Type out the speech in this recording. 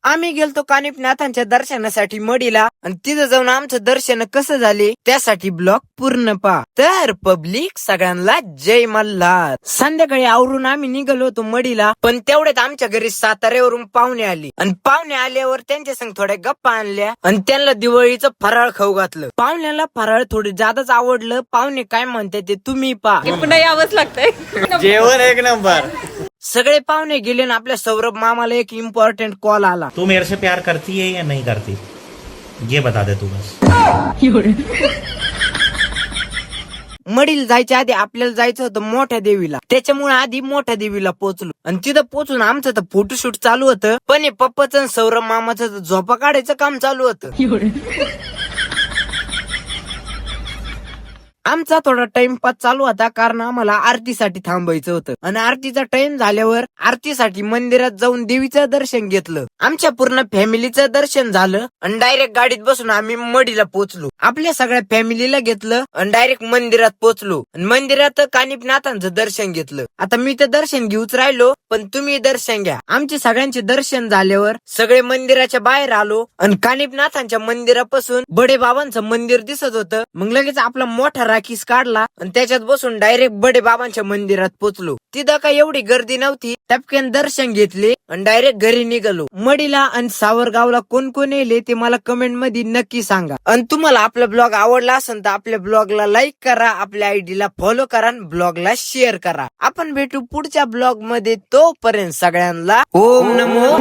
आम्ही गेलतो कानिफनाथांच्या दर्शनासाठी मडीला आणि तिथं जाऊन आमचं दर्शन कसं झाले त्यासाठी ब्लॉग पूर्ण पहा. तर पब्लिक सगळ्यांना जय मल्हार. संध्याकाळी आवरून आम्ही निघालो होतो मडीला, पण तेवढ्यात आमच्या घरी साताऱ्यावरून पाहुणे आले आणि पाहुणे आल्यावर त्यांच्या संग थोड्या गप्पा आणल्या आणि त्यांना दिवाळीचं फराळ खाऊ घातलं. पाहुण्याला फराळ थोडं जादाच आवडलं. पाहुणे काय म्हणतात ते तुम्ही पहा. पुन्हा यावंच लागतंय. जेवण एक नंबर. सगळे पाहुणे गेले आणि आपल्या सौरभ मामाला एक इम्पॉर्टंट कॉल आला. तू मेरे से प्यार करती है या नहीं करती, ये बता दे तू बस. मडील जायच्या आधी आपल्याला जायचं होतं मोठ्या देवीला, त्याच्यामुळे आधी मोठ्या देवीला पोहोचलो आणि तिथं पोहोचून आमचं तर फोटोशूट चालू होतं, पण हे पप्पाचं सौरभ मामाचं झोपा काढायचं काम चालू होतं. आमचा थोडा टाइमपास चालू होता कारण आम्हाला आरतीसाठी थांबायचं होतं आणि आरतीचा टाइम झाल्यावर आरतीसाठी मंदिरात जाऊन देवीचं दर्शन घेतलं. आमच्या पूर्ण फॅमिलीचं दर्शन झालं आणि डायरेक्ट गाडीत बसून आम्ही मडीला पोहोचलो. आपल्या सगळ्या फॅमिलीला घेतलं आणि डायरेक्ट मंदिरात पोहोचलो आणि मंदिरात कानिफनाथांचं दर्शन घेतलं. आता मी तर दर्शन घेऊच राहिलो, पण तुम्ही दर्शन घ्या. आमचे सगळ्यांचे दर्शन झाल्यावर सगळे मंदिराच्या बाहेर आलो आणि कानिफनाथांच्या मंदिरापासून बडे बाबांचं मंदिर दिसत होतं. मग लगेच आपला मोठा राखीस काढला आणि त्याच्यात बसून डायरेक्ट बडे बाबांच्या मंदिरात पोहोचलो. तिथं काय एवढी गर्दी नव्हती. टपक्यान दर्शन घेतले आणि डायरेक्ट घरी निघालो. मडीला आणि सावरगावला कोण कोण येले ते मला कमेंट मध्ये नक्की सांगा. आणि तुम्हाला आपला ब्लॉग आवडला असेल तर आपल्या ब्लॉगला लाईक करा, आपल्या आयडीला फॉलो करा आणि ब्लॉगला शेअर करा. आपण भेटू पुढच्या ब्लॉग मध्ये. तोपर्यंत सगळ्यांना ओम नमो